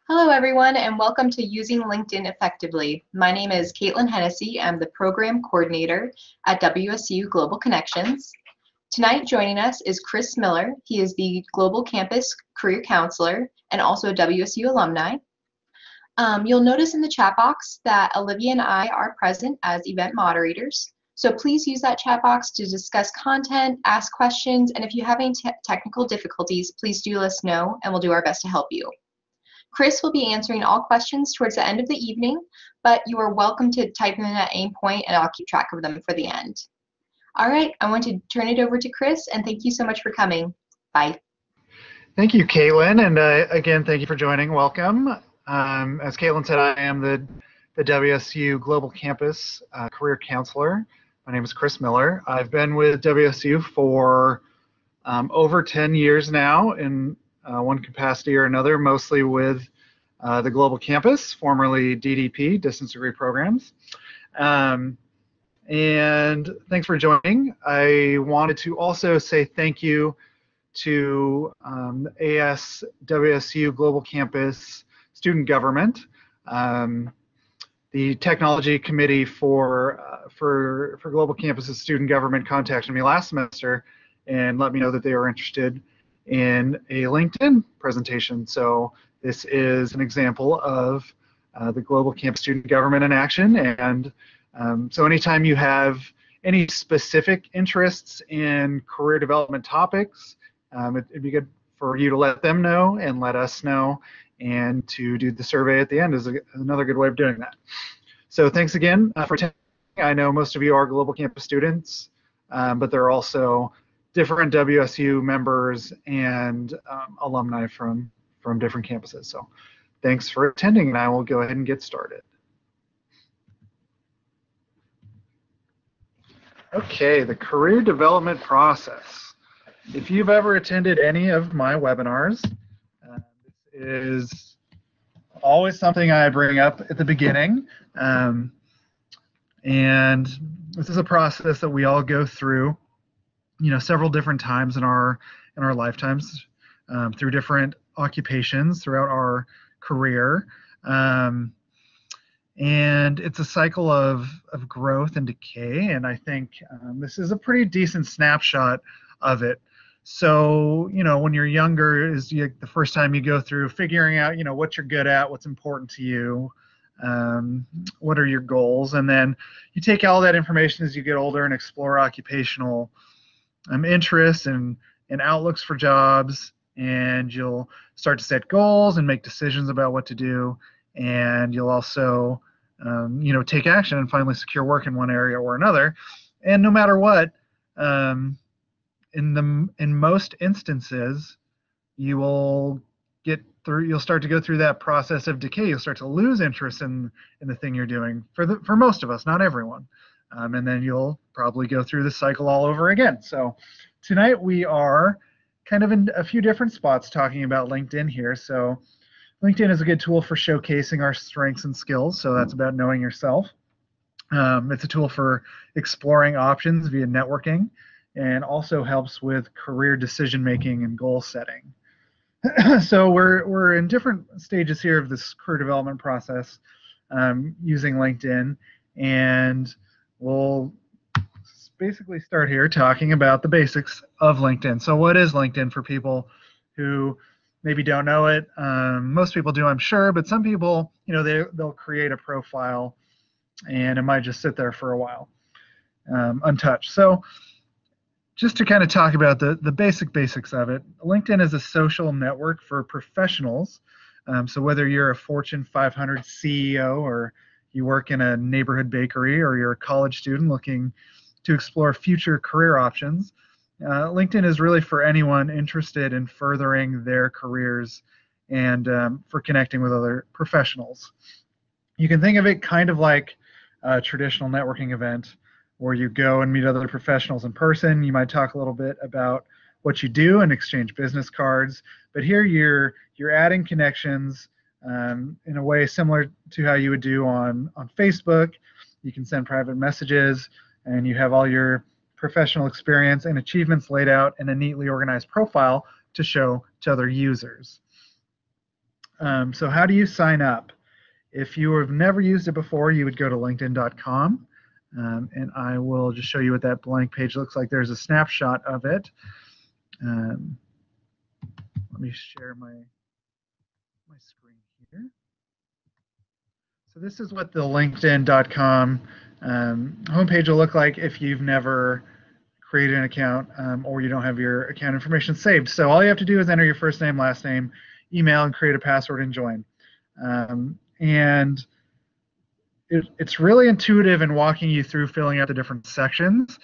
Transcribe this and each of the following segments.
Hello, everyone, and welcome to Using LinkedIn Effectively. My name is Caitlin Hennessy. I'm the Program Coordinator at WSU Global Connections. Tonight, joining us is Chris Miller. He is the Global Campus Career Counselor and also a WSU alumni. You'll notice in the chat box that Olivia and I are present as event moderators. So please use that chat box to discuss content, ask questions, and if you have any technical difficulties, please do let us know and we'll do our best to help you. Chris will be answering all questions towards the end of the evening, but you are welcome to type them in at any point and I'll keep track of them for the end. All right, I want to turn it over to Chris and thank you so much for coming. Bye. Thank you, Caitlin, and again, thank you for joining. Welcome. As Caitlin said, I am the WSU Global Campus Career Counselor. My name is Chris Miller. I've been with WSU for over 10 years now in one capacity or another, mostly with the Global Campus, formerly DDP, Distance Degree Programs. And thanks for joining. I wanted to also say thank you to ASWSU Global Campus Student Government. The Technology Committee for Global Campus's Student Government contacted me last semester and let me know that they were interested in a LinkedIn presentation. So this is an example of the Global Campus Student Government in action. And so anytime you have any specific interests in career development topics, it'd be good for you to let them know and let us know, and to do the survey at the end is another good way of doing that. So thanks again for attending. I know most of you are Global Campus students, but there are also different WSU members and alumni from different campuses. So thanks for attending, and I will go ahead and get started. Okay, the career development process. If you've ever attended any of my webinars, this is always something I bring up at the beginning. And this is a process that we all go through, several different times in our lifetimes, through different occupations throughout our career. And it's a cycle of growth and decay, and I think this is a pretty decent snapshot of it. So, when you're younger is the first time you go through figuring out, what you're good at, what's important to you, what are your goals, and then you take all that information as you get older and explore occupational interests and outlooks for jobs, and you'll start to set goals and make decisions about what to do, and you'll also take action and finally secure work in one area or another. And no matter what, in most instances, you'll start to go through that process of decay. You'll start to lose interest in the thing you're doing, for most of us, not everyone. And then you'll probably go through the cycle all over again. So tonight we are kind of in a few different spots talking about LinkedIn here. So LinkedIn is a good tool for showcasing our strengths and skills. So that's about knowing yourself. It's a tool for exploring options via networking, and also helps with career decision making and goal setting. So we're in different stages here of this career development process using LinkedIn, and we'll basically start here talking about the basics of LinkedIn. So what is LinkedIn for people who maybe don't know it? Most people do, I'm sure, but some people, they'll create a profile and it might just sit there for a while untouched. So just to kind of talk about the basics of it, LinkedIn is a social network for professionals. So whether you're a Fortune 500 CEO, or you work in a neighborhood bakery, or you're a college student looking to explore future career options, LinkedIn is really for anyone interested in furthering their careers and for connecting with other professionals. You can think of it kind of like a traditional networking event where you go and meet other professionals in person. You might talk a little bit about what you do and exchange business cards, but here you're adding connections in a way similar to how you would do on Facebook. You can send private messages, and you have all your professional experience and achievements laid out in a neatly organized profile to show to other users. So how do you sign up? If you have never used it before, you would go to linkedin.com, and I will just show you what that blank page looks like. There's a snapshot of it. Let me share my screen here. So this is what the linkedin.com homepage will look like if you've never created an account or you don't have your account information saved. So all you have to do is enter your first name, last name, email, and create a password and join. And it's really intuitive in walking you through filling out the different sections.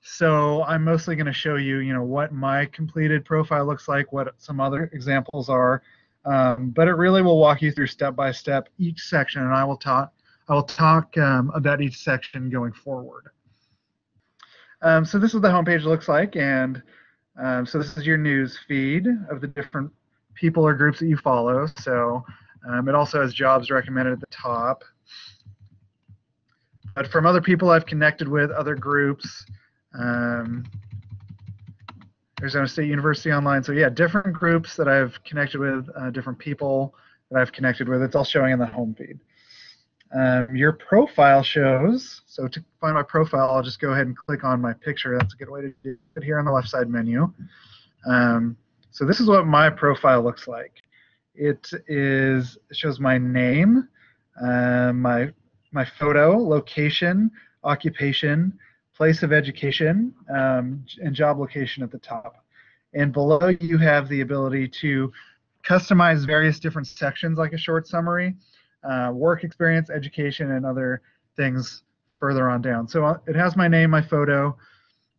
So I'm mostly going to show you, what my completed profile looks like, what some other examples are, but it really will walk you through step by step each section, and I will talk about each section going forward. So this is the homepage looks like, and so this is your news feed of the different people or groups that you follow. So it also has jobs recommended at the top. But from other people I've connected with, other groups, Arizona State University Online. So yeah, different groups that I've connected with, different people that I've connected with. It's all showing in the home feed. Your profile shows, so to find my profile, I'll just go ahead and click on my picture. That's a good way to do it here on the left side menu. So this is what my profile looks like. It shows my name, my photo, location, occupation, place of education, and job location at the top. And below you have the ability to customize various different sections like a short summary, work experience, education, and other things further on down. So it has my name, my photo,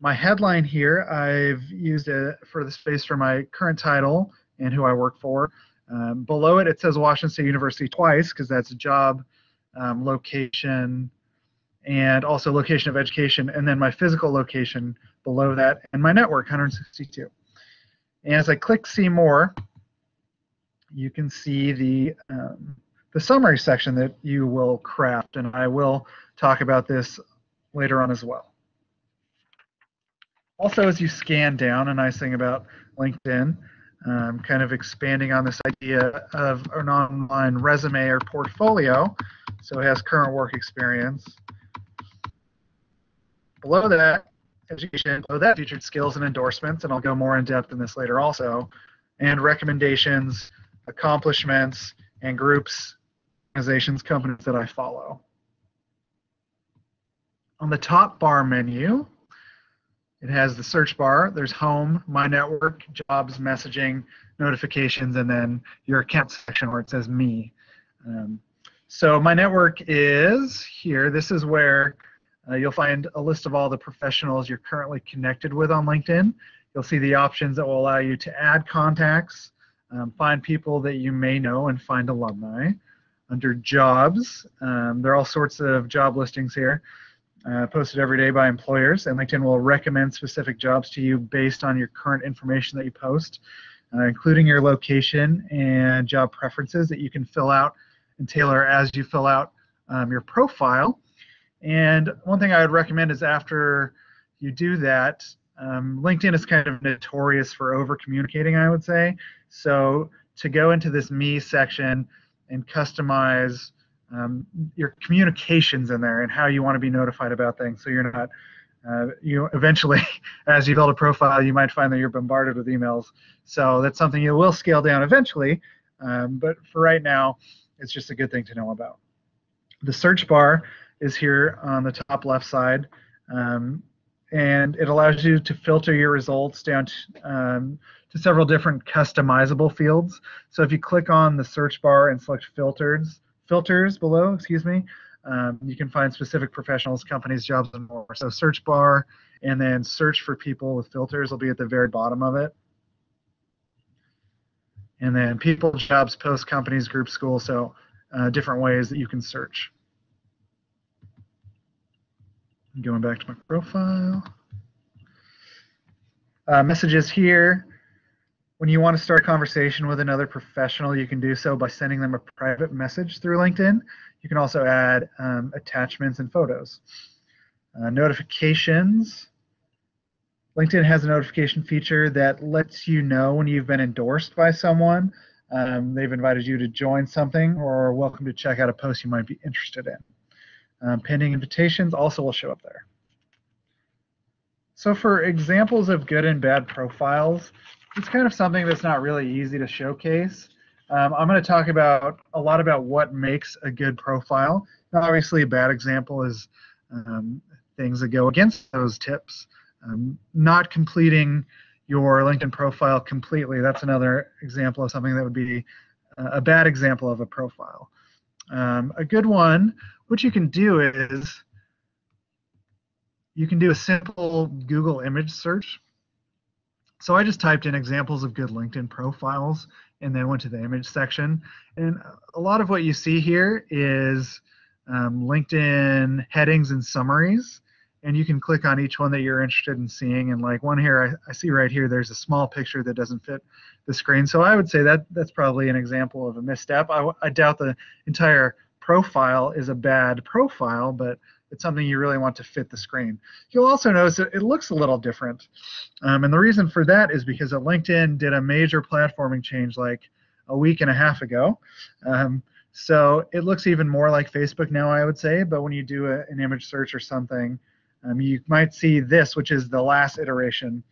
my headline here. I've used it for the space for my current title and who I work for. Below it, it says Washington State University twice because that's a job, location, and also location of education, and then my physical location below that, and my network, 162. And as I click see more, you can see the summary section that you will craft, and I will talk about this later on as well. Also, as you scan down, a nice thing about LinkedIn, kind of expanding on this idea of an online resume or portfolio. So it has current work experience. Below that, education. Below that, featured skills and endorsements, and I'll go more in depth in this later also. And recommendations, accomplishments, and groups, organizations, companies that I follow. On the top bar menu, it has the search bar. There's home, my network, jobs, messaging, notifications, and then your account section where it says me. So my network is here. This is where you'll find a list of all the professionals you're currently connected with on LinkedIn. You'll see the options that will allow you to add contacts, find people that you may know, and find alumni. Under jobs, there are all sorts of job listings here. Posted every day by employers, and LinkedIn will recommend specific jobs to you based on your current information that you post, including your location and job preferences that you can fill out and tailor as you fill out your profile. And one thing I would recommend is after you do that, LinkedIn is kind of notorious for over communicating, I would say. So to go into this me section and customize your communications in there and how you want to be notified about things, so you're not eventually as you build a profile you might find that you're bombarded with emails. So that's something you will scale down eventually, but for right now it's just a good thing to know about. The search bar is here on the top left side, and it allows you to filter your results down to several different customizable fields. So if you click on the search bar and select filters below, you can find specific professionals, companies, jobs, and more. So search bar and then search for people with filters will be at the very bottom of it. And then people, jobs, posts, companies, groups, schools, so different ways that you can search. Going back to my profile. Messages here. When you want to start a conversation with another professional, you can do so by sending them a private message through LinkedIn. You can also add attachments and photos. Notifications. LinkedIn has a notification feature that lets you know when you've been endorsed by someone. They've invited you to join something, or welcome to check out a post you might be interested in. Pending invitations also will show up there. So for examples of good and bad profiles, it's kind of something that's not really easy to showcase. I'm going to talk a lot about what makes a good profile. Now, obviously, a bad example is things that go against those tips. Not completing your LinkedIn profile completely. That's another example of something that would be a bad example of a profile. A good one, what you can do is you can do a simple Google image search. So I just typed in examples of good LinkedIn profiles and then went to the image section. And a lot of what you see here is LinkedIn headings and summaries. And you can click on each one that you're interested in seeing. And like one here, I see right here, there's a small picture that doesn't fit the screen. So I would say that's probably an example of a misstep. I doubt the entire profile is a bad profile, but it's something you really want to fit the screen. You'll also notice that it looks a little different. And the reason for that is because LinkedIn did a major platforming change like a week and a half ago. So it looks even more like Facebook now, I would say. But when you do an image search or something, you might see this, which is the last iteration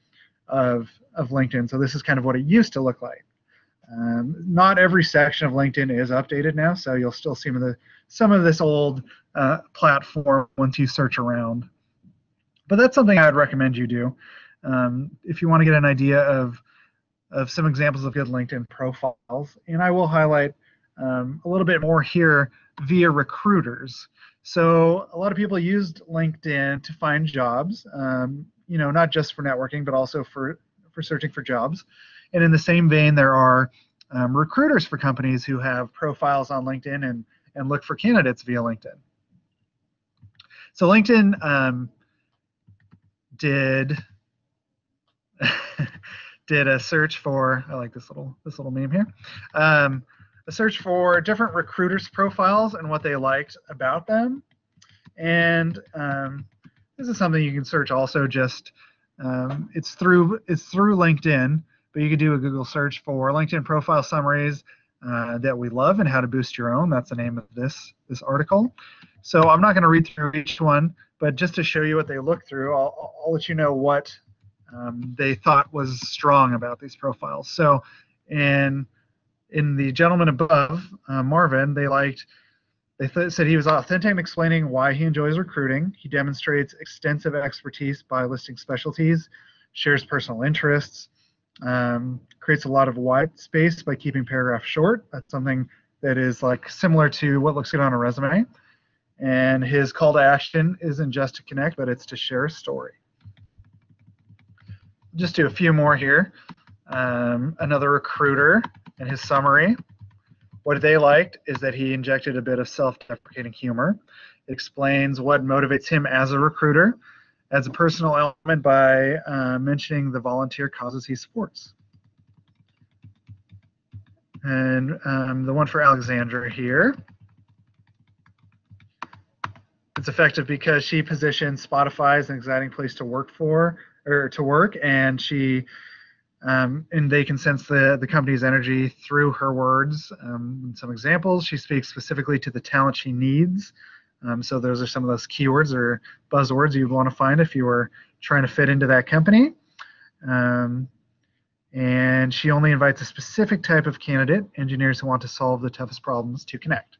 of LinkedIn. So this is kind of what it used to look like. Not every section of LinkedIn is updated now, so you'll still see some of this old platform once you search around. But that's something I would recommend you do if you want to get an idea of some examples of good LinkedIn profiles. And I will highlight a little bit more here via recruiters. So a lot of people used LinkedIn to find jobs, not just for networking, but also for searching for jobs. And in the same vein, there are recruiters for companies who have profiles on LinkedIn and look for candidates via LinkedIn. So LinkedIn did a search for, I like this little meme here, a search for different recruiters' profiles and what they liked about them. And this is something you can search also. Just it's through LinkedIn, but you could do a Google search for LinkedIn profile summaries that we love and how to boost your own. That's the name of this article. So I'm not going to read through each one, but just to show you what they look through, I'll let you know what they thought was strong about these profiles. So in the gentleman above, Marvin, they said he was authentic in explaining why he enjoys recruiting. He demonstrates extensive expertise by listing specialties, shares personal interests, creates a lot of white space by keeping paragraphs short. That's something that is like similar to what looks good on a resume. And his call to action isn't just to connect, but it's to share a story. Just do a few more here. Another recruiter and his summary. What they liked is that he injected a bit of self-deprecating humor. It explains what motivates him as a recruiter, adds a personal element by mentioning the volunteer causes he supports. And the one for Alexandra here. It's effective because she positions Spotify as an exciting place to work and she and they can sense the company's energy through her words. Some examples, she speaks specifically to the talent she needs. So those are some of those keywords or buzzwords you'd want to find if you were trying to fit into that company. And she only invites a specific type of candidate, engineers who want to solve the toughest problems, to connect.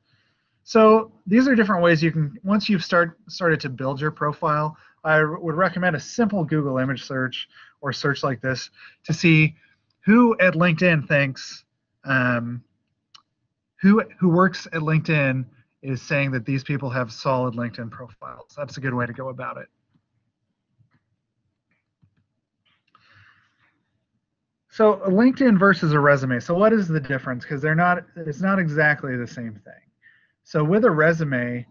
So these are different ways you can, once you've started to build your profile, I would recommend a simple Google image search or search like this to see who at LinkedIn thinks, who works at LinkedIn is saying that these people have solid LinkedIn profiles. That's a good way to go about it. So a LinkedIn versus a resume. So what is the difference? Because it's not exactly the same thing. So with a resume,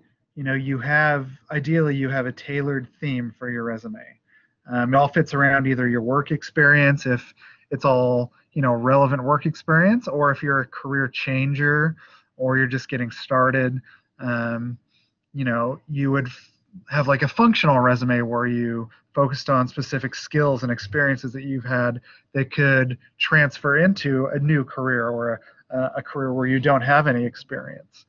ideally you have a tailored theme for your resume. It all fits around either your work experience, if it's all relevant work experience, or if you're a career changer or you're just getting started, you would have like a functional resume where you focused on specific skills and experiences that you've had that could transfer into a new career or a career where you don't have any experience.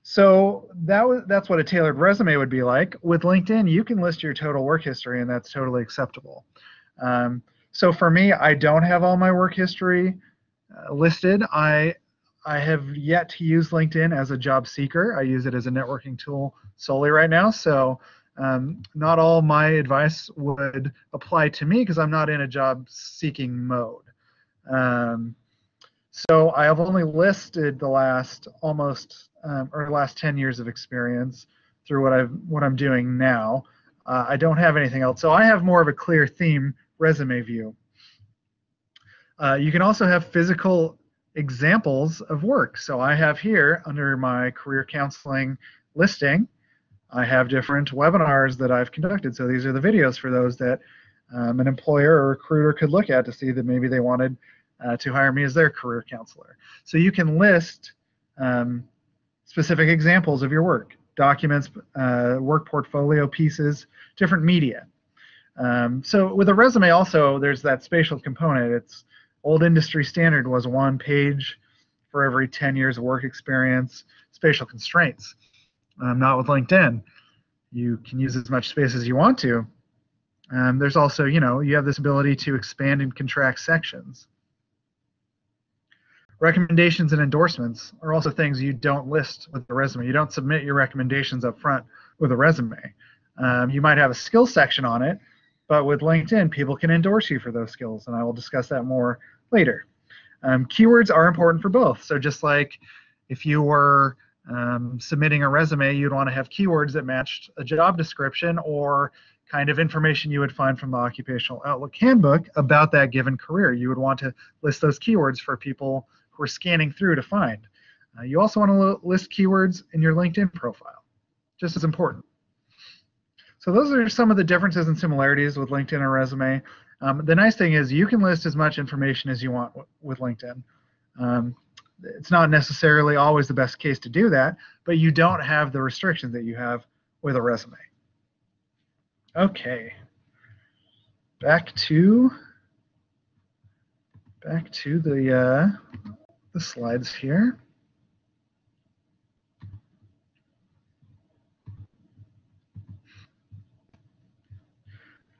So that's what a tailored resume would be like. With LinkedIn, you can list your total work history, and that's totally acceptable. So for me, I don't have all my work history listed. I have yet to use LinkedIn as a job seeker. I use it as a networking tool solely right now. So not all my advice would apply to me because I'm not in a job seeking mode. So I have only listed the last last 10 years of experience through what I'm doing now. I don't have anything else. So I have more of a clear theme resume view. You can also have physical examples of work. So I have here under my career counseling listing, I have different webinars that I've conducted. So these are the videos for those that an employer or recruiter could look at to see that maybe they wanted to hire me as their career counselor. So you can list specific examples of your work, documents, work portfolio pieces, different media. So with a resume also, there's that spatial component. It's old industry standard was 1 page for every 10 years of work experience, spatial constraints. Not with LinkedIn. You can use as much space as you want to. There's also, you have this ability to expand and contract sections. Recommendations and endorsements are also things you don't list with the resume. You don't submit your recommendations up front with a resume. You might have a skills section on it, but with LinkedIn, people can endorse you for those skills, and I will discuss that more later. Keywords are important for both. So just like if you were submitting a resume, you'd want to have keywords that matched a job description or kind of information you would find from the Occupational Outlook Handbook about that given career. You would want to list those keywords for people who are scanning through to find. You also want to list keywords in your LinkedIn profile, just as important. So those are some of the differences and similarities with LinkedIn and resume. The nice thing is you can list as much information as you want with LinkedIn. It's not necessarily always the best case to do that, but you don't have the restrictions that you have with a resume. Okay, back to the slides here.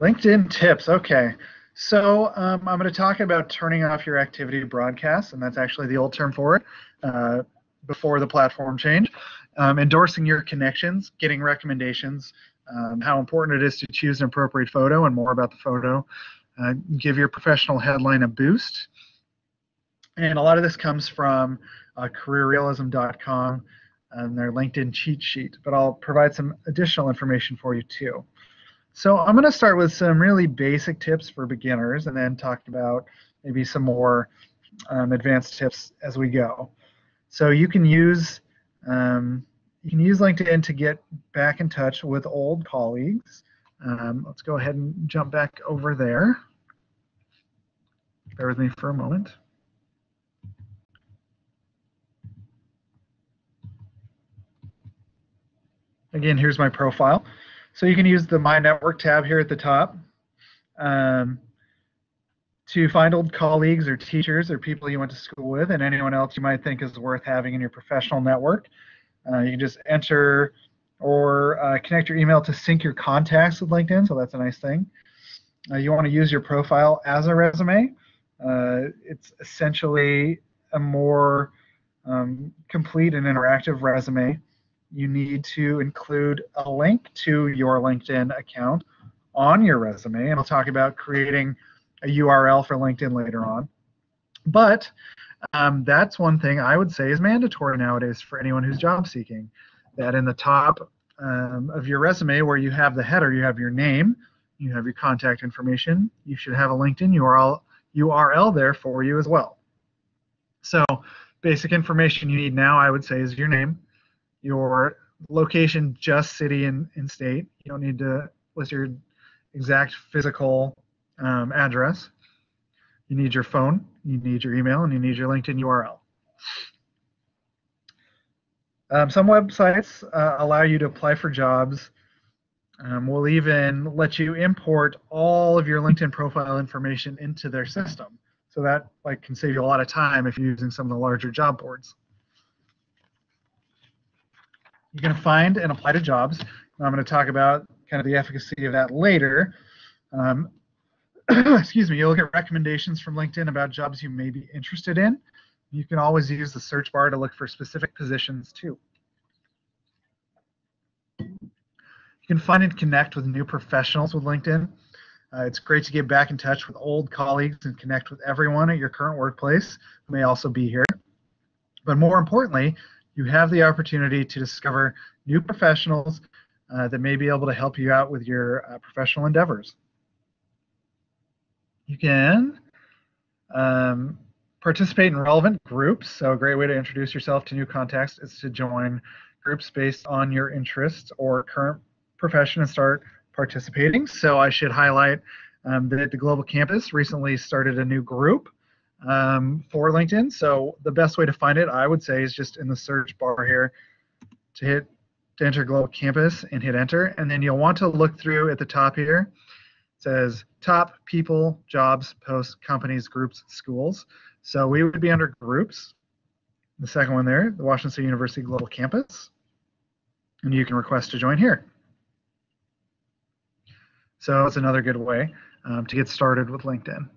LinkedIn tips. Okay, so I'm going to talk about turning off your activity broadcasts, and that's actually the old term for it before the platform change. Endorsing your connections, getting recommendations, how important it is to choose an appropriate photo, and more about the photo. Give your professional headline a boost. And a lot of this comes from careerrealism.com and their LinkedIn cheat sheet, but I'll provide some additional information for you too. So I'm going to start with some really basic tips for beginners and then talk about maybe some more advanced tips as we go. So you can use LinkedIn to get back in touch with old colleagues. Let's go ahead and jump back over there. Bear with me for a moment. Again, here's my profile. So you can use the My Network tab here at the top to find old colleagues or teachers or people you went to school with and anyone else you might think is worth having in your professional network. You can just enter or connect your email to sync your contacts with LinkedIn, so that's a nice thing. You want to use your profile as a resume. It's essentially a more complete and interactive resume. You need to include a link to your LinkedIn account on your resume, and I'll talk about creating a URL for LinkedIn later on. But that's one thing I would say is mandatory nowadays for anyone who's job seeking, that in the top of your resume where you have the header, you have your name, you have your contact information, you should have a LinkedIn URL there for you as well. So basic information you need now, I would say, is your name, your location, just city and state. You don't need to list your exact physical address. You need your phone, you need your email, and you need your LinkedIn URL. Some websites allow you to apply for jobs We'll even let you import all of your LinkedIn profile information into their system. So that can save you a lot of time if you're using some of the larger job boards. You can find and apply to jobs. I'm going to talk about kind of the efficacy of that later. Excuse me, you'll get recommendations from LinkedIn about jobs you may be interested in. You can always use the search bar to look for specific positions too. You can find and connect with new professionals with LinkedIn. It's great to get back in touch with old colleagues and connect with everyone at your current workplace who may also be here. But more importantly, you have the opportunity to discover new professionals that may be able to help you out with your professional endeavors. You can participate in relevant groups. So a great way to introduce yourself to new contacts is to join groups based on your interests or current profession and start participating. So I should highlight that the Global Campus recently started a new group for LinkedIn. So the best way to find it, I would say, is just in the search bar here to enter Global Campus and hit enter. And then you'll want to look through at the top here. It says top people, jobs, posts, companies, groups, schools. So we would be under groups. The second one there, the Washington State University Global Campus. And you can request to join here. So it's another good way to get started with LinkedIn.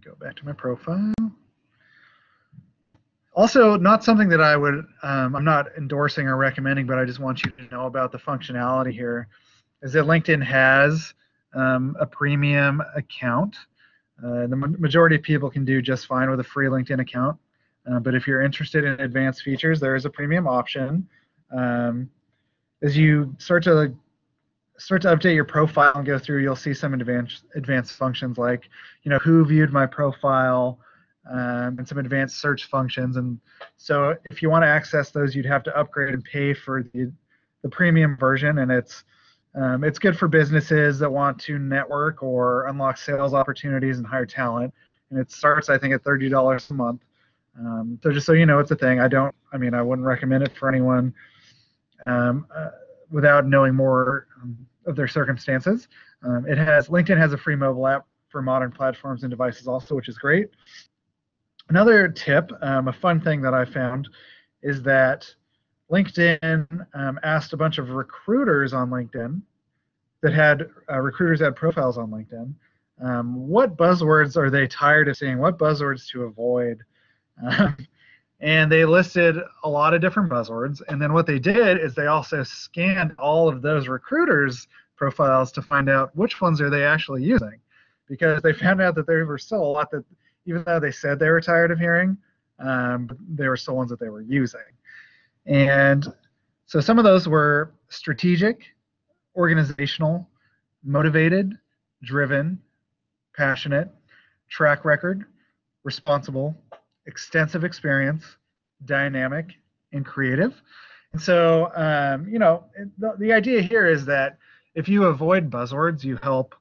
Go back to my profile. Also, not something that I would, I'm not endorsing or recommending, but I just want you to know about the functionality here, is that LinkedIn has a premium account. The majority of people can do just fine with a free LinkedIn account. But if you're interested in advanced features, there is a premium option. As you start to update your profile and go through, you'll see some advanced functions like, who viewed my profile, and some advanced search functions. And so if you want to access those, you'd have to upgrade and pay for the premium version. And it's good for businesses that want to network or unlock sales opportunities and hire talent. And it starts, I think, at $30 a month. So just so you know, it's a thing. I wouldn't recommend it for anyone without knowing more of their circumstances. LinkedIn has a free mobile app for modern platforms and devices also, which is great. Another tip, a fun thing that I found, is that LinkedIn asked a bunch of recruiters on LinkedIn that had profiles on LinkedIn, what buzzwords are they tired of seeing, what buzzwords to avoid. And they listed a lot of different buzzwords. And then what they did is they also scanned all of those recruiters' profiles to find out which ones are they actually using. Because they found out that there were still a lot that, even though they said they were tired of hearing, there were still ones that they were using. And so some of those were strategic, organizational, motivated, driven, passionate, track record, responsible, extensive experience, dynamic, and creative. And so, the idea here is that if you avoid buzzwords, you help,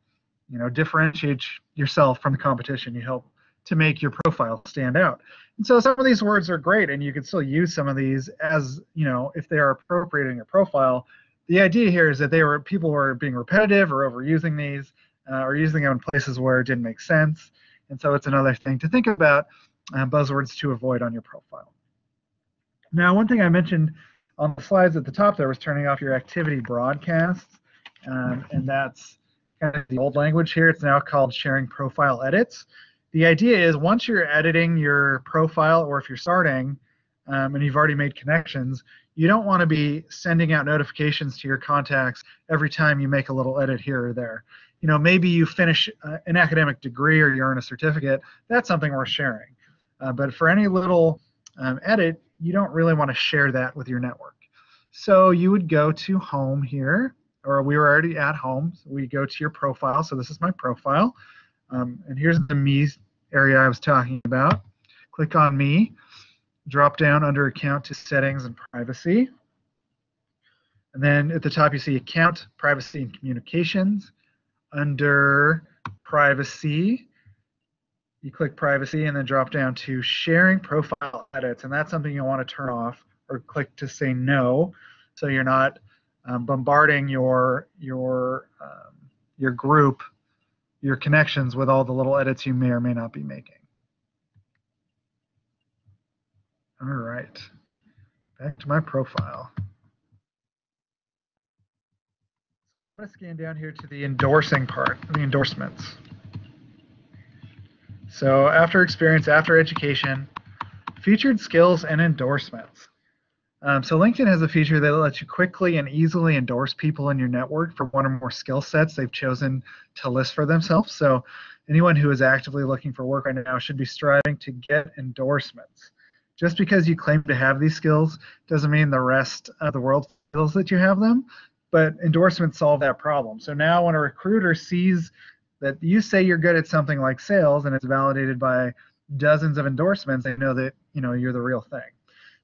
differentiate yourself from the competition. You help to make your profile stand out. And so some of these words are great, and you can still use some of these as, if they are appropriate in your profile. The idea here is that people were being repetitive or overusing these, or using them in places where it didn't make sense. And so it's another thing to think about, buzzwords to avoid on your profile. Now, one thing I mentioned on the slides at the top there was turning off your activity broadcasts, and that's kind of the old language here. It's now called sharing profile edits. The idea is once you're editing your profile, or if you're starting and you've already made connections, you don't want to be sending out notifications to your contacts every time you make a little edit here or there. Maybe you finish an academic degree or you earn a certificate. That's something worth sharing. But for any little edit, you don't really want to share that with your network. So you would go to home here, or we were already at home. So we go to your profile. So this is my profile. And here's the me area I was talking about. Click on me, drop down under account to settings and privacy. And then at the top you see account, privacy, and communications. Under privacy, you click privacy and then drop down to sharing profile edits. And that's something you'll want to turn off or click to say no, so you're not bombarding your group, your connections with all the little edits you may or may not be making. All right, back to my profile. I'm going to scan down here to the endorsing part, the endorsements. So after experience, after education, featured skills and endorsements. So LinkedIn has a feature that lets you quickly and easily endorse people in your network for one or more skill sets they've chosen to list for themselves. So anyone who is actively looking for work right now should be striving to get endorsements. Just because you claim to have these skills doesn't mean the rest of the world feels that you have them, but endorsements solve that problem. So now when a recruiter sees that you say you're good at something like sales and it's validated by dozens of endorsements, they know that you're the real thing.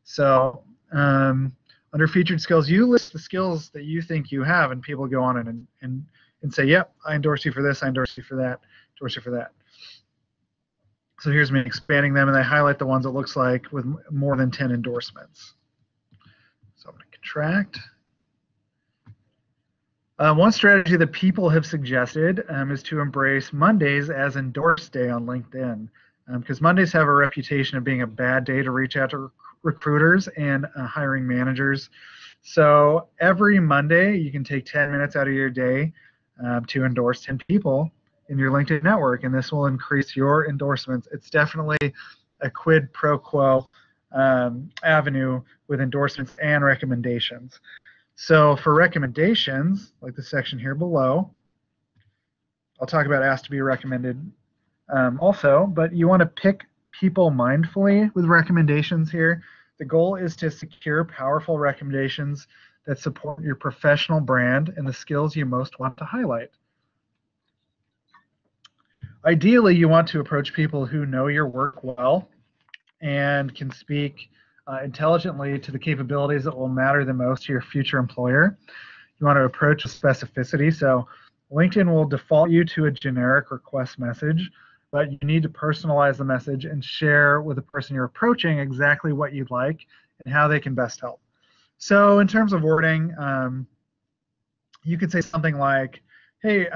So under featured skills, you list the skills that you think you have, and people go on and say, yep, I endorse you for this, I endorse you for that, endorse you for that. So here's me expanding them, and I highlight the ones it looks like with more than 10 endorsements. So I'm going to contract. One strategy that people have suggested is to embrace Mondays as endorse day on LinkedIn, because Mondays have a reputation of being a bad day to reach out to recruiters and hiring managers. So every Monday, you can take 10 minutes out of your day to endorse 10 people in your LinkedIn network, and this will increase your endorsements. It's definitely a quid pro quo avenue with endorsements and recommendations. So for recommendations, like the section here below, I'll talk about ask to be recommended also, but you want to pick people mindfully with recommendations here. The goal is to secure powerful recommendations that support your professional brand and the skills you most want to highlight. Ideally, you want to approach people who know your work well and can speak intelligently to the capabilities that will matter the most to your future employer. You want to approach with specificity. So LinkedIn will default you to a generic request message, but you need to personalize the message and share with the person you're approaching exactly what you'd like and how they can best help. So in terms of wording, you could say something like, hey,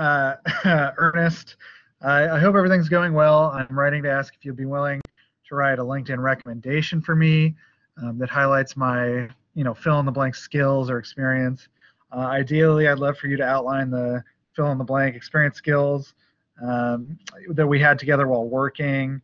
Ernest, I hope everything's going well. I'm writing to ask if you'd be willing to write a LinkedIn recommendation for me that highlights my fill in the blank skills or experience. Ideally, I'd love for you to outline the fill in the blank experience skills that we had together while working.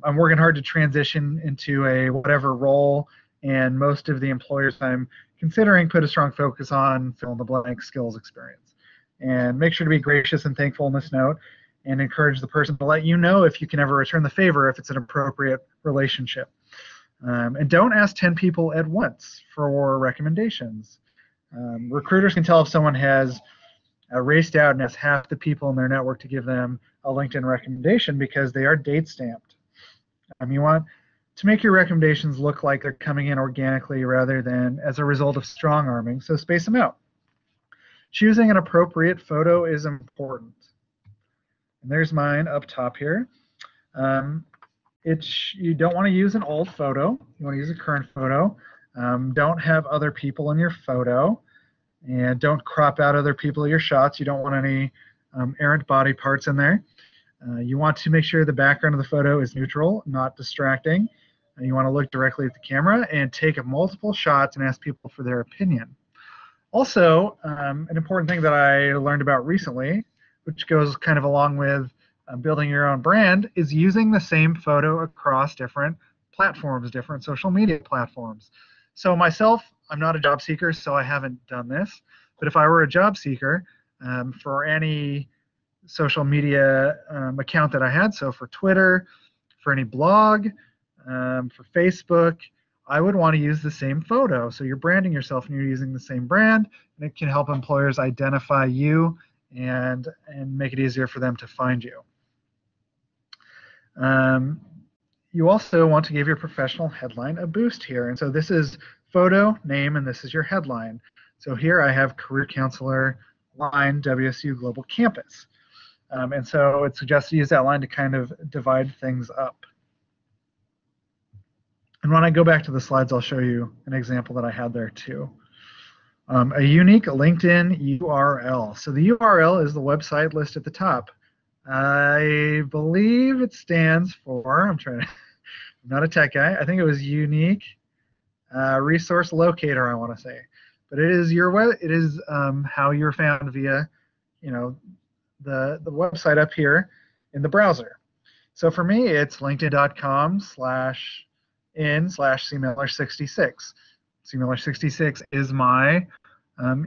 I'm working hard to transition into a whatever role, and most of the employers I'm considering put a strong focus on fill in the blank skills experience. And make sure to be gracious and thankful in this note, and encourage the person to let you know if you can ever return the favor if it's an appropriate relationship. And don't ask 10 people at once for recommendations. Recruiters can tell if someone has raced out and has half the people in their network to give them a LinkedIn recommendation because they are date stamped. You want to make your recommendations look like they're coming in organically rather than as a result of strong arming, so space them out. Choosing an appropriate photo is important. And there's mine up top here. You don't want to use an old photo. You want to use a current photo. Don't have other people in your photo. And don't crop out other people in your shots. You don't want any errant body parts in there. You want to make sure the background of the photo is neutral, not distracting. You want to look directly at the camera and take multiple shots and ask people for their opinion. Also, an important thing that I learned about recently, which goes kind of along with building your own brand, is using the same photo across different platforms, different social media platforms. So myself, I'm not a job seeker, so I haven't done this. But if I were a job seeker, for any social media account that I had, so for Twitter, for any blog, for Facebook, I would want to use the same photo. So you're branding yourself and you're using the same brand, and it can help employers identify you and make it easier for them to find you. You also want to give your professional headline a boost here. And so this is photo, name, and this is your headline. So here I have Career Counselor, line, WSU Global Campus. And so it suggests to use that line to kind of divide things up. And when I go back to the slides, I'll show you an example that I had there too. A unique LinkedIn URL. So the URL is the website list at the top. I believe it stands for, I'm not a tech guy, I think it was unique resource locator, I want to say. But it is how you're found via, the website up here in the browser. So for me, it's linkedin.com/in/cmiller66. cmiller66 is my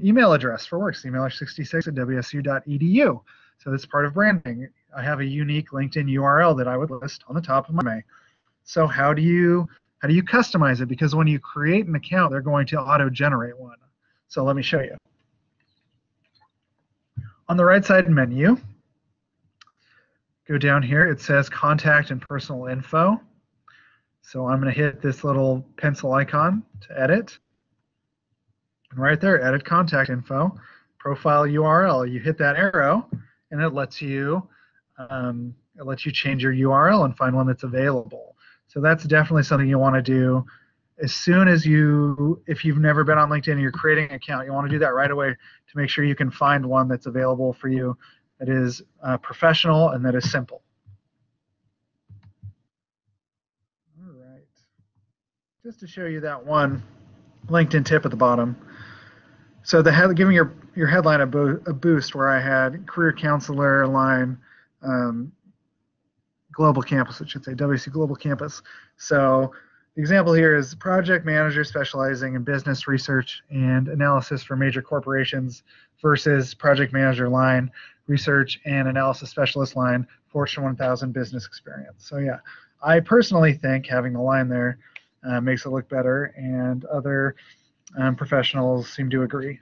email address for work, cmiller66@wsu.edu. So that's part of branding. I have a unique LinkedIn URL that I would list on the top of my resume. So how do you customize it? Because when you create an account, they're going to auto-generate one. So let me show you. On the right side menu, go down here. It says contact and personal info. So I'm going to hit this little pencil icon to edit. And right there, edit contact info, profile URL. You hit that arrow, and it lets you change your URL and find one that's available. So that's definitely something you want to do as soon as if you've never been on LinkedIn and you're creating an account, you want to do that right away to make sure you can find one that's available for you, that is professional and that is simple. All right. Just to show you that one LinkedIn tip at the bottom. So giving your headline a boost, where I had career counselor line, global campus, it should say WSU Global Campus. So the example here is project manager specializing in business research and analysis for major corporations versus project manager line, research and analysis specialist line, Fortune 1000 business experience. So yeah, I personally think having the line there makes it look better, and other professionals seem to agree.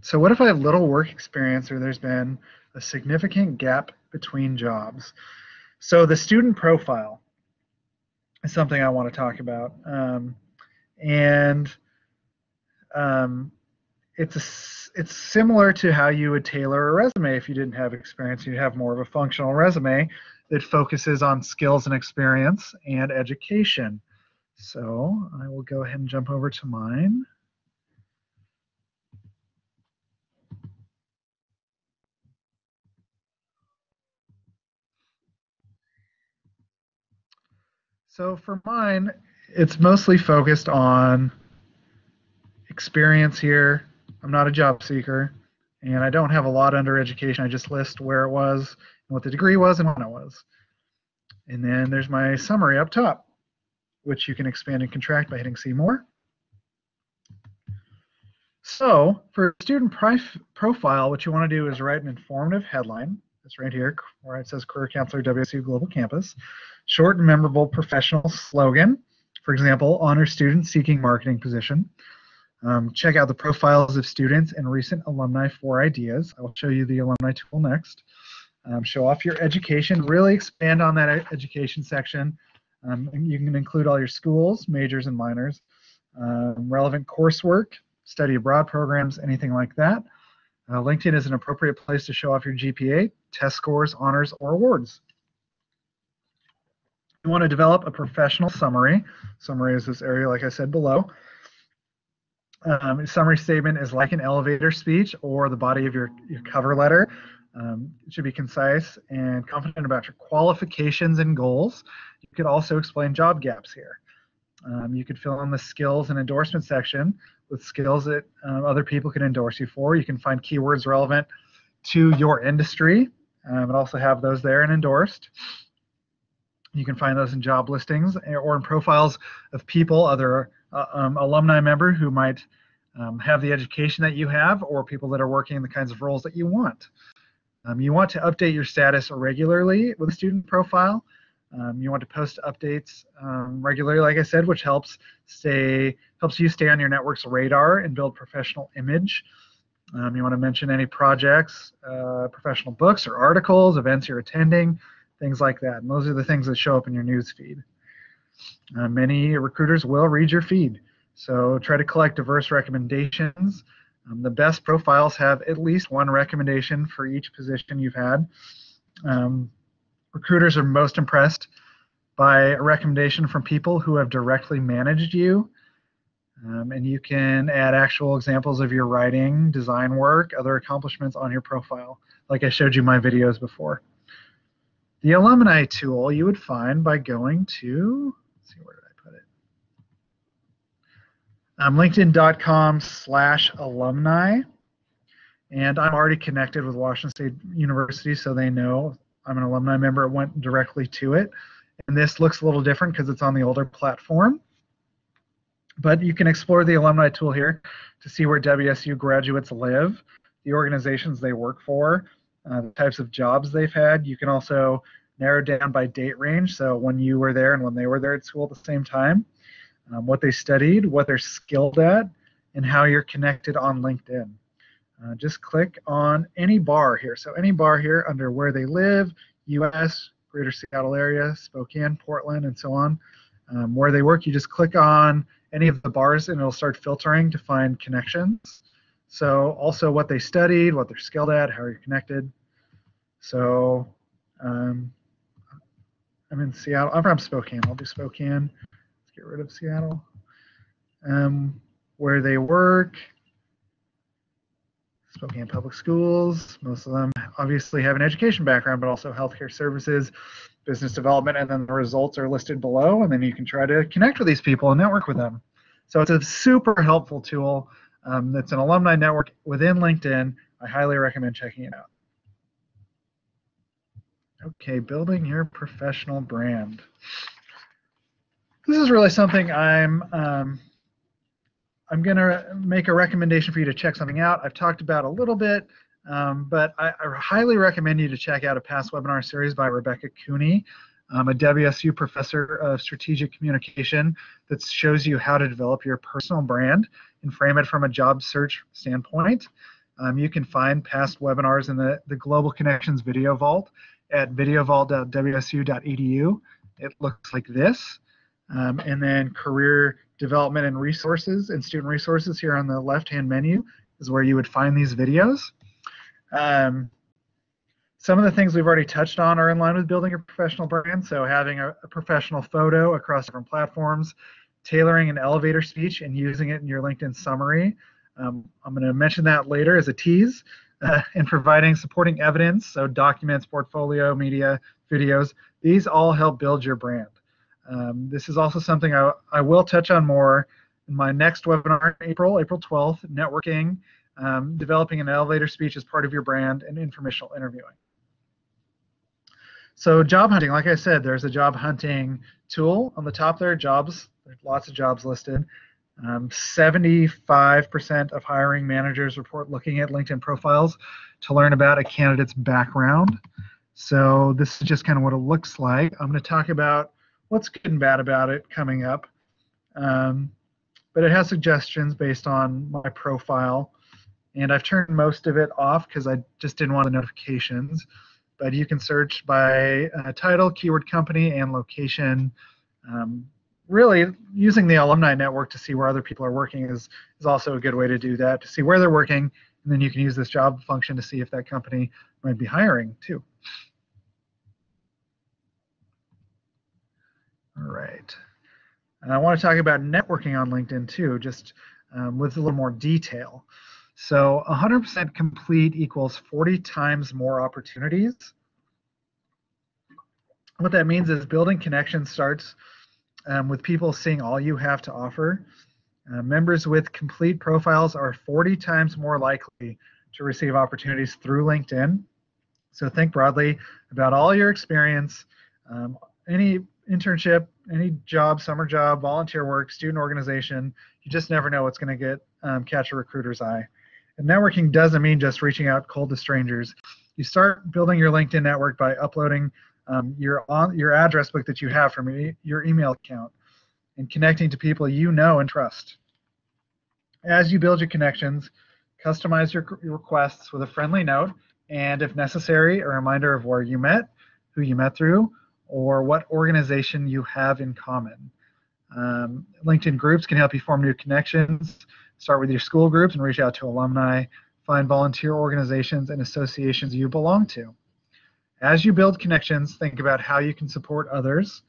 So what if I have little work experience or there's been a significant gap between jobs? So the student profile is something I want to talk about. It's similar to how you would tailor a resume if you didn't have experience. You'd have more of a functional resume that focuses on skills and experience and education. So I will go ahead and jump over to mine. So for mine, it's mostly focused on experience here. I'm not a job seeker, and I don't have a lot under education. I just list where it was and what the degree was and when it was. And then there's my summary up top, which you can expand and contract by hitting See More. So for student profile, what you want to do is write an informative headline. That's right here, where it says Career Counselor WSU Global Campus. Short and memorable professional slogan. For example, honor student seeking marketing position. Check out the profiles of students and recent alumni for ideas. I will show you the alumni tool next. Show off your education. Really expand on that education section. You can include all your schools, majors, and minors. Relevant coursework, study abroad programs, anything like that. LinkedIn is an appropriate place to show off your GPA, test scores, honors, or awards. You want to develop a professional summary. Summary is this area, like I said below. Summary statement is like an elevator speech or the body of your cover letter. It should be concise and confident about your qualifications and goals. You could also explain job gaps here. You could fill in the skills and endorsement section with skills that other people can endorse you for. You can find keywords relevant to your industry and also have those there and endorsed. You can find those in job listings or in profiles of people, other alumni member who might have the education that you have, or people that are working in the kinds of roles that you want. You want to update your status regularly with a student profile. You want to post updates regularly, like I said, which helps you stay on your network's radar and build professional image. You want to mention any projects, professional books or articles, events you're attending, things like that. And those are the things that show up in your news feed. Many recruiters will read your feed, so try to collect diverse recommendations. The best profiles have at least one recommendation for each position you've had. Recruiters are most impressed by a recommendation from people who have directly managed you. And you can add actual examples of your writing, design work, other accomplishments on your profile, like I showed you my videos before. The alumni tool you would find by going to, let's see, where did I put it? LinkedIn.com/alumni. And I'm already connected with Washington State University, so they know I'm an alumni member. It went directly to it. And this looks a little different because it's on the older platform. But you can explore the alumni tool here to see where WSU graduates live, the organizations they work for, the types of jobs they've had. You can also narrow down by date range, so when you were there and when they were there at school at the same time, what they studied, what they're skilled at, and how you're connected on LinkedIn. Just click on any bar here. So any bar here under where they live, US, Greater Seattle area, Spokane, Portland, and so on. Where they work, you just click on any of the bars and it'll start filtering to find connections. So also what they studied, what they're skilled at, how you're connected. So I'm in Seattle. I'm from Spokane. I'll do Spokane. Let's get rid of Seattle. Where they work. Spokane Public Schools, most of them obviously have an education background, but also healthcare services, business development, and then the results are listed below, and then you can try to connect with these people and network with them. So it's a super helpful tool. That's an alumni network within LinkedIn. I highly recommend checking it out. Okay, building your professional brand. This is really something I'm going to make a recommendation for you to check something out. I've talked about a little bit, but I highly recommend you to check out a past webinar series by Rebecca Cooney, a WSU professor of strategic communication, that shows you how to develop your personal brand and frame it from a job search standpoint. You can find past webinars in the Global Connections Video Vault at videovault.wsu.edu. It looks like this. And then career development and resources and student resources here on the left-hand menu is where you would find these videos. Some of the things we've already touched on are in line with building a professional brand. So having a professional photo across different platforms, tailoring an elevator speech and using it in your LinkedIn summary. I'm going to mention that later as a tease. And providing supporting evidence, so documents, portfolio, media, videos. These all help build your brand. This is also something I will touch on more in my next webinar in April 12th, networking, developing an elevator speech as part of your brand, and informational interviewing. So job hunting, like I said, there's a job hunting tool on the top there, jobs, there's lots of jobs listed. 75% of hiring managers report looking at LinkedIn profiles to learn about a candidate's background. So this is just kind of what it looks like. I'm going to talk about what's good and bad about it coming up. But it has suggestions based on my profile. And I've turned most of it off because I just didn't want the notifications. But you can search by title, keyword company, and location. Really, using the alumni network to see where other people are working is also a good way to do that, to see where they're working. And then you can use this job function to see if that company might be hiring too. All right. And I want to talk about networking on LinkedIn too, just with a little more detail. So 100% complete equals 40 times more opportunities. What that means is building connections starts with people seeing all you have to offer. Members with complete profiles are 40 times more likely to receive opportunities through LinkedIn. So think broadly about all your experience, any internship, any job, summer job, volunteer work, student organization. You just never know what's going to catch a recruiter's eye. And networking doesn't mean just reaching out cold to strangers. You start building your LinkedIn network by uploading your address book that you have from your email account and connecting to people you know and trust. As you build your connections, customize your requests with a friendly note and, if necessary, a reminder of where you met, who you met through, or what organization you have in common. LinkedIn groups can help you form new connections. Start with your school groups and reach out to alumni. Find volunteer organizations and associations you belong to. As you build connections, think about how you can support others.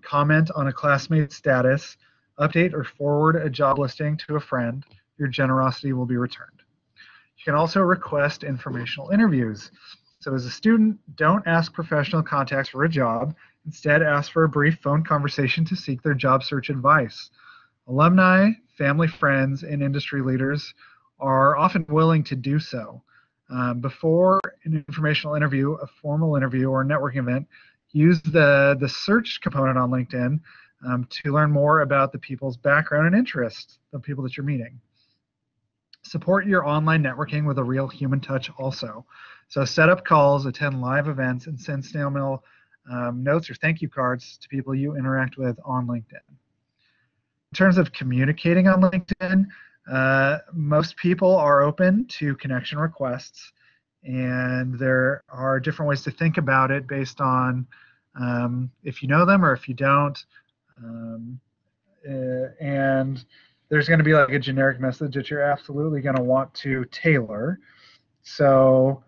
Comment on a classmate's status, update or forward a job listing to a friend, your generosity will be returned. You can also request informational interviews. So as a student, don't ask professional contacts for a job. Instead, ask for a brief phone conversation to seek their job search advice. Alumni, family, friends, and industry leaders are often willing to do so. Before an informational interview, a formal interview, or a networking event, use the search component on LinkedIn to learn more about the people's background and interests, the people that you're meeting. Support your online networking with a real human touch also. So set up calls, attend live events, and send snail mail notes or thank you cards to people you interact with on LinkedIn. In terms of communicating on LinkedIn, most people are open to connection requests, and there are different ways to think about it based on if you know them or if you don't. And there's going to be like a generic message that you're absolutely going to want to tailor. So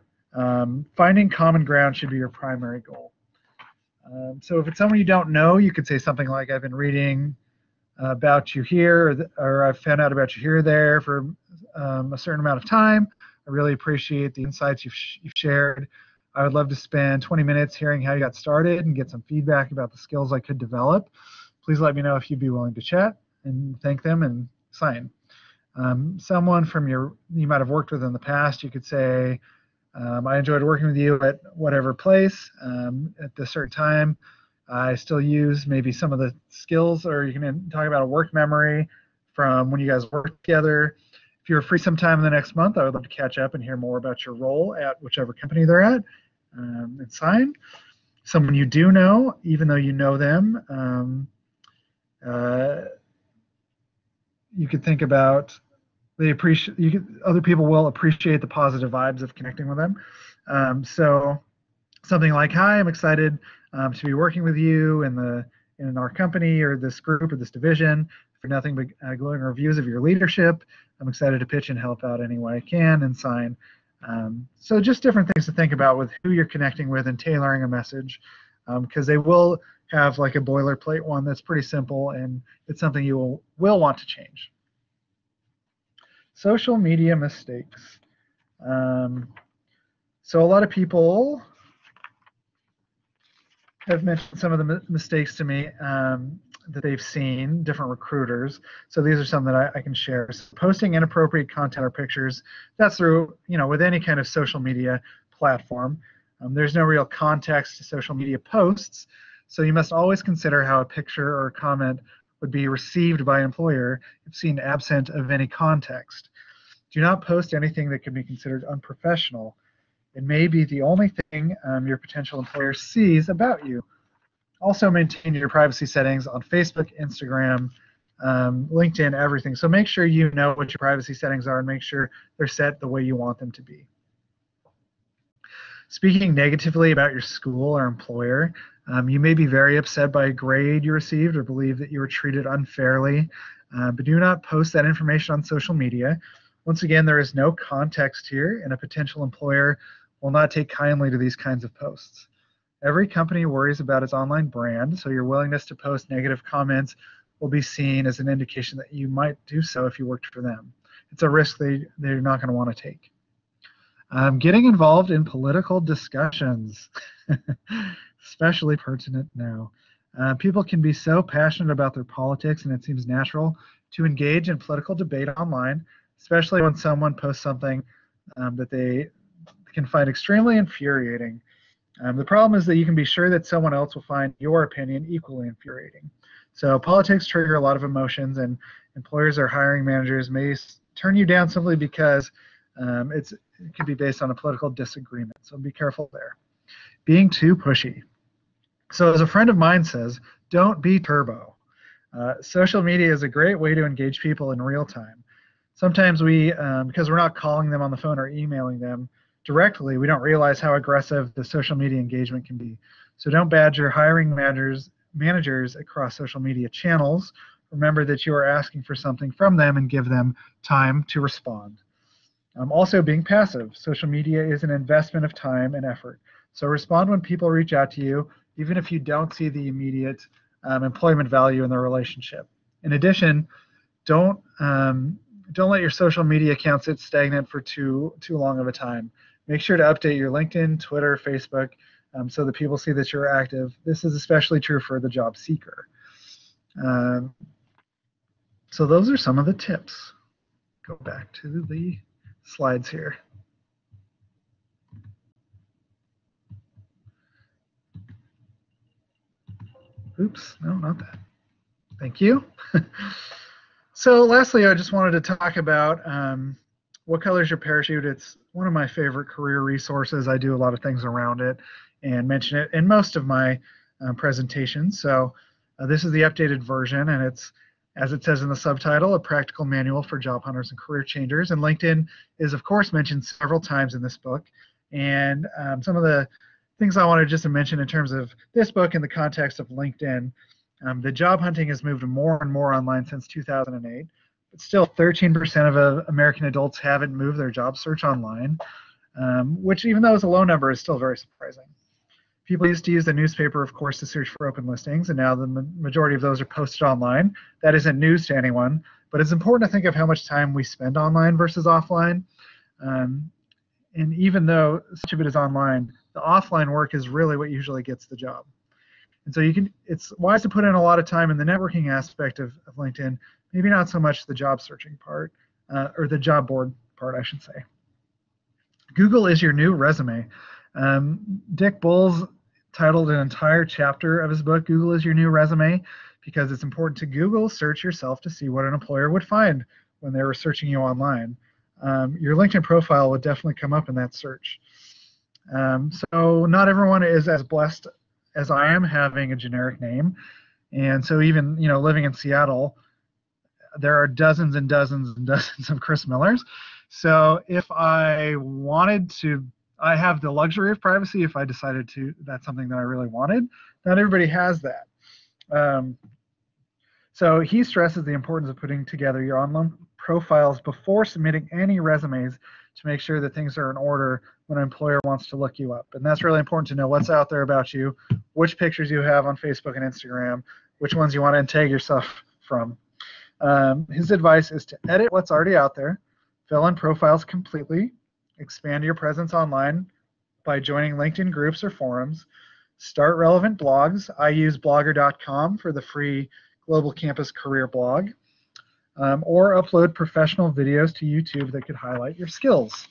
finding common ground should be your primary goal. So if it's someone you don't know, you could say something like, I've been reading about you here, or I've found out about you here or there for a certain amount of time. I really appreciate the insights you've shared. I would love to spend 20 minutes hearing how you got started and get some feedback about the skills I could develop. Please let me know if you'd be willing to chat, and thank them and sign. Someone from you might have worked with in the past, you could say, I enjoyed working with you at whatever place at this certain time. I still use maybe some of the skills, or you can talk about a work memory from when you guys worked together. If you're free sometime in the next month, I would love to catch up and hear more about your role at whichever company they're at, and sign. Someone you do know, even though you know them, you could think about other people will appreciate the positive vibes of connecting with them. So something like, hi, I'm excited to be working with you in our company or this group or this division. For nothing but glowing reviews of your leadership. I'm excited to pitch and help out any way I can, and sign. So just different things to think about with who you're connecting with and tailoring a message, because they will have like a boilerplate one that's pretty simple, and it's something you will want to change. Social media mistakes. So a lot of people have mentioned some of the mistakes to me that they've seen, different recruiters. So these are some that I can share. So posting inappropriate content or pictures, that's through, with any kind of social media platform. There's no real context to social media posts, so you must always consider how a picture or a comment would be received by an employer if seen absent of any context. Do not post anything that could be considered unprofessional. It may be the only thing your potential employer sees about you. Also maintain your privacy settings on Facebook, Instagram, LinkedIn, everything. So make sure you know what your privacy settings are and make sure they're set the way you want them to be. Speaking negatively about your school or employer, you may be very upset by a grade you received or believe that you were treated unfairly, but do not post that information on social media. Once again, there is no context here, and a potential employer will not take kindly to these kinds of posts. Every company worries about its online brand, so your willingness to post negative comments will be seen as an indication that you might do so if you worked for them. It's a risk they're not going to want to take. Getting involved in political discussions, especially pertinent now. People can be so passionate about their politics, and it seems natural to engage in political debate online, especially when someone posts something that they can find extremely infuriating. The problem is that you can be sure that someone else will find your opinion equally infuriating. So politics trigger a lot of emotions, and employers or hiring managers may turn you down simply because it could be based on a political disagreement. So be careful there. Being too pushy. So as a friend of mine says, don't be turbo. Social media is a great way to engage people in real time. Sometimes because we're not calling them on the phone or emailing them directly, we don't realize how aggressive the social media engagement can be. So don't badger hiring managers across social media channels. Remember that you are asking for something from them and give them time to respond. Also being passive. Social media is an investment of time and effort. So respond when people reach out to you, even if you don't see the immediate employment value in the relationship. In addition, don't let your social media account sit stagnant for too long of a time. Make sure to update your LinkedIn, Twitter, Facebook, so that people see that you're active. This is especially true for the job seeker. So those are some of the tips. Go back to the slides here. Oops, no, not that. Thank you. So lastly, I just wanted to talk about what color is your parachute. It's one of my favorite career resources. I do a lot of things around it and mention it in most of my presentations. So this is the updated version, and it's, as it says in the subtitle, a practical manual for job hunters and career changers. And LinkedIn is, of course, mentioned several times in this book. And some of the things I wanted just to mention in terms of this book in the context of LinkedIn, the job hunting has moved more and more online since 2008. But still, 13% of American adults haven't moved their job search online, which, even though it's a low number, is still very surprising. People used to use the newspaper, of course, to search for open listings, and now the majority of those are posted online. That isn't news to anyone, but it's important to think of how much time we spend online versus offline. And even though much of it is online, the offline work is really what usually gets the job. And so it's wise to put in a lot of time in the networking aspect of LinkedIn, maybe not so much the job searching part, or the job board part, I should say. Google is your new resume. Dick Bull's titled an entire chapter of his book, Google is Your New Resume, because it's important to Google search yourself to see what an employer would find when they were searching you online. Your LinkedIn profile would definitely come up in that search. So not everyone is as blessed as I am having a generic name. And so even, living in Seattle, there are dozens and dozens and dozens of Chris Millers. So if I wanted to, I have the luxury of privacy if I decided to, that's something that I really wanted. Not everybody has that. So he stresses the importance of putting together your online profiles before submitting any resumes to make sure that things are in order when an employer wants to look you up. And that's really important to know what's out there about you, which pictures you have on Facebook and Instagram, which ones you want to tag yourself from. His advice is to edit what's already out there, fill in profiles completely, expand your presence online by joining LinkedIn groups or forums, start relevant blogs. I use blogger.com for the free Global Campus Career blog, or upload professional videos to YouTube that could highlight your skills.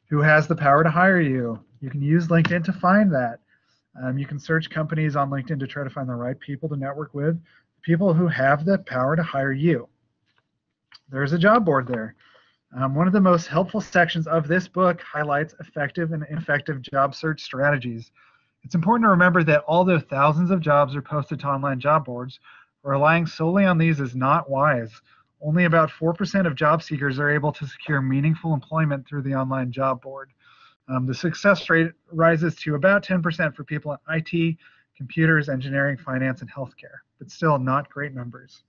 Who has the power to hire you? You can use LinkedIn to find that. You can search companies on LinkedIn to try to find the right people to network with, people who have the power to hire you. There's a job board there. One of the most helpful sections of this book highlights effective and ineffective job search strategies. It's important to remember that although thousands of jobs are posted to online job boards, relying solely on these is not wise. Only about 4% of job seekers are able to secure meaningful employment through the online job board. The success rate rises to about 10% for people in IT, computers, engineering, finance, and healthcare, but still not great numbers.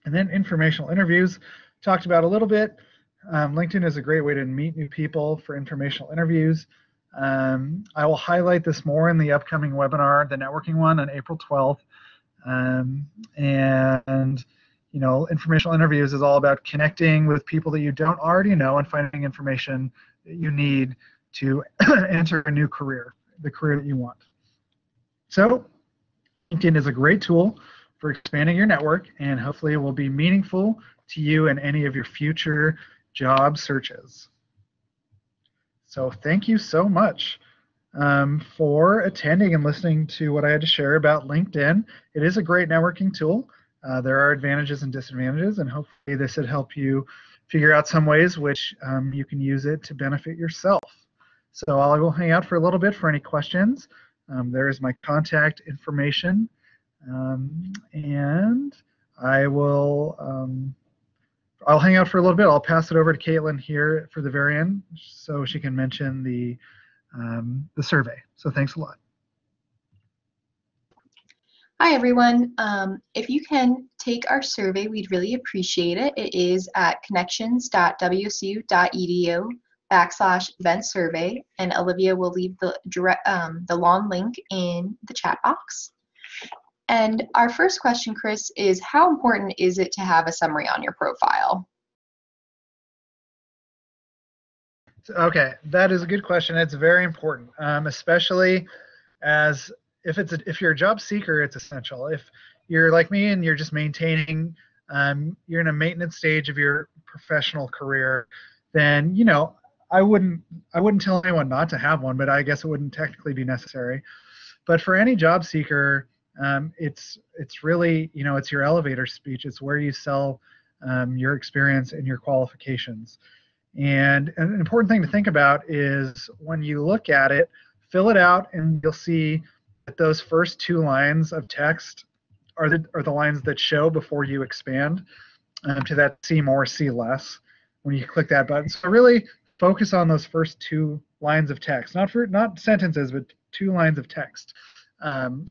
And then informational interviews, talked about a little bit. LinkedIn is a great way to meet new people for informational interviews. I will highlight this more in the upcoming webinar, the networking one on April 12th. And informational interviews is all about connecting with people that you don't already know and finding information that you need to enter a new career, the career that you want. So LinkedIn is a great tool for expanding your network, and hopefully it will be meaningful to you in any of your future job searches. So thank you so much for attending and listening to what I had to share about LinkedIn. It is a great networking tool. There are advantages and disadvantages, and hopefully this would help you figure out some ways which you can use it to benefit yourself. So I'll go hang out for a little bit for any questions. There is my contact information, and I'll hang out for a little bit. I'll pass it over to Caitlin here for the very end so she can mention the survey. So thanks a lot. Hi, everyone. If you can take our survey, we'd really appreciate it. It is at connections.wsu.edu/event survey, and Olivia will leave the long link in the chat box. And our first question, Chris, is how important is it to have a summary on your profile? Okay, that is a good question. It's very important, especially as if you're a job seeker, it's essential. If you're like me and you're just maintaining, you're in a maintenance stage of your professional career, then I wouldn't tell anyone not to have one, but I guess it wouldn't technically be necessary. But for any job seeker, it's really it's your elevator speech. It's where you sell your experience and your qualifications. And an important thing to think about is when you look at it, fill it out, and you'll see that those first two lines of text are the lines that show before you expand to that see more, see less when you click that button. So really focus on those first two lines of text, not sentences, but two lines of text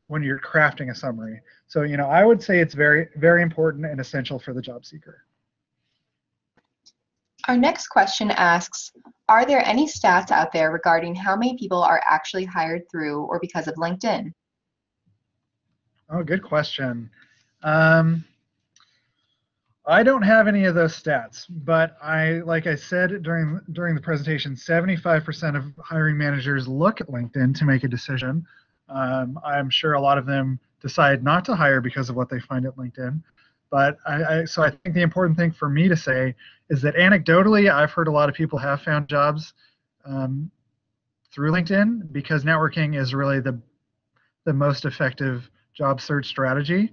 when you're crafting a summary. So I would say it's very, very important and essential for the job seeker. Our next question asks, are there any stats out there regarding how many people are actually hired through or because of LinkedIn? Oh, good question. Um, I don't have any of those stats, but like I said during the presentation, 75% of hiring managers look at LinkedIn to make a decision. I'm sure a lot of them decide not to hire because of what they find at LinkedIn. But so I think the important thing for me to say is that anecdotally, I've heard a lot of people have found jobs through LinkedIn because networking is really the most effective job search strategy.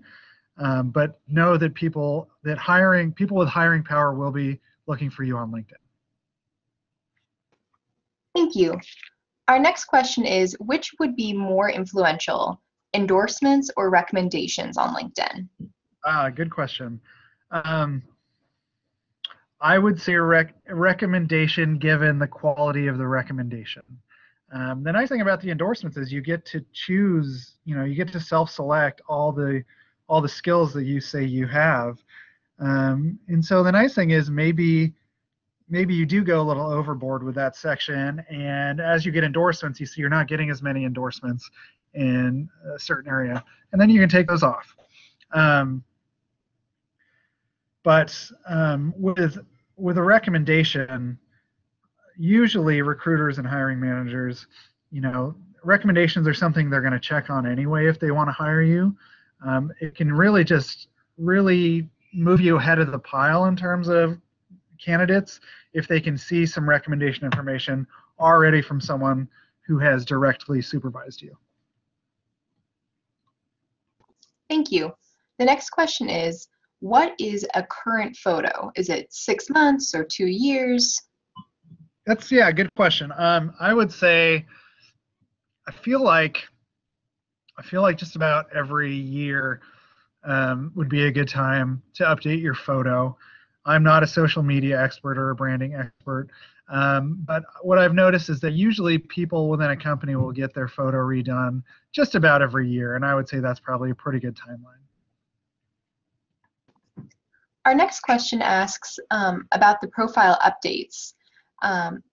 But know that people with hiring power will be looking for you on LinkedIn. Thank you. Our next question is, which would be more influential, endorsements or recommendations on LinkedIn? Good question. I would say recommendation given the quality of the recommendation. The nice thing about the endorsements is you get to choose, you get to self-select all the skills that you say you have. And so the nice thing is maybe you do go a little overboard with that section, and as you get endorsements, you see you're not getting as many endorsements in a certain area, and then you can take those off. But with a recommendation, usually recruiters and hiring managers, recommendations are something they're going to check on anyway if they want to hire you. It can really just really move you ahead of the pile in terms of candidates if they can see some recommendation information already from someone who has directly supervised you. Thank you. The next question is, what is a current photo? Is it 6 months or 2 years? That's a good question. I would say I feel like just about every year would be a good time to update your photo. I'm not a social media expert or a branding expert, but what I've noticed is that usually people within a company will get their photo redone just about every year, and I would say that's probably a pretty good timeline. Our next question asks about the profile updates.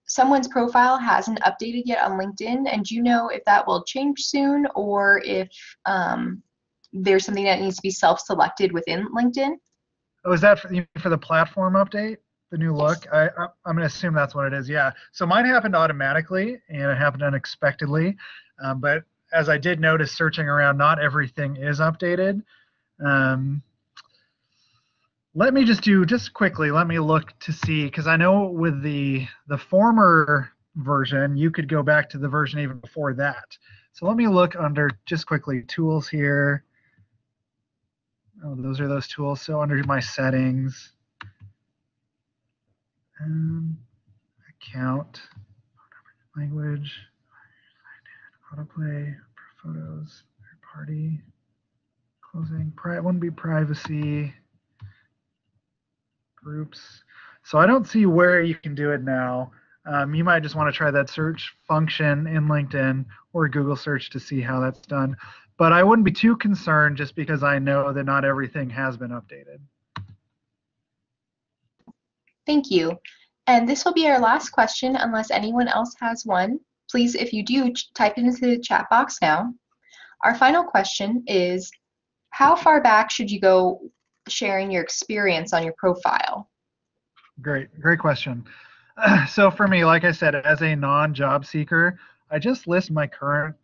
Someone's profile hasn't updated yet on LinkedIn, and do you know if that will change soon or if there's something that needs to be self-selected within LinkedIn? Oh, is that for the platform update, the new look? Yes. I'm going to assume that's what it is, yeah. So mine happened automatically, and it happened unexpectedly. But as I did notice searching around, not everything is updated. Let me just quickly, let me look to see, because I know with the former version, you could go back to the version even before that. So let me look under, just quickly, tools here. Oh, those are those tools. So under my settings, account, language, autoplay, photos, third party, closing, it wouldn't be privacy, groups. So I don't see where you can do it now. You might just want to try that search function in LinkedIn or Google search to see how that's done. But I wouldn't be too concerned just because I know that not everything has been updated. Thank you. And this will be our last question unless anyone else has one. Please, if you do, type it into the chat box now. Our final question is, How far back should you go sharing your experience on your profile? Great question. So for me, like I said, as a non-job seeker, I just list my current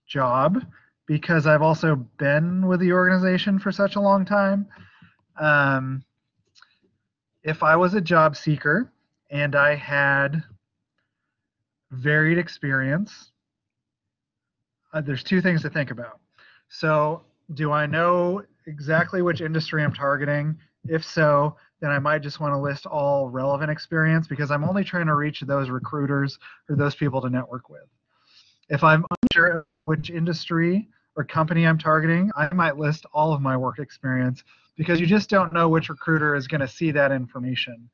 job because I've also been with the organization for such a long time. Um, if I was a job seeker and I had varied experience, there's two things to think about. So, do I know exactly which industry I'm targeting? If so, then I might just want to list all relevant experience because I'm only trying to reach those recruiters or those people to network with. If I'm unsure which industry or company I'm targeting, I might list all of my work experience because you just don't know which recruiter is going to see that information.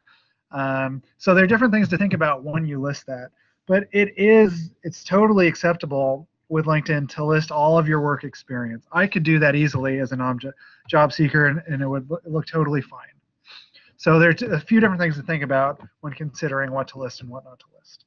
So there are different things to think about when you list that. But it's totally acceptable with LinkedIn to list all of your work experience. I could do that easily as a non-job seeker, and it would look totally fine. So there's a few different things to think about when considering what to list and what not to list.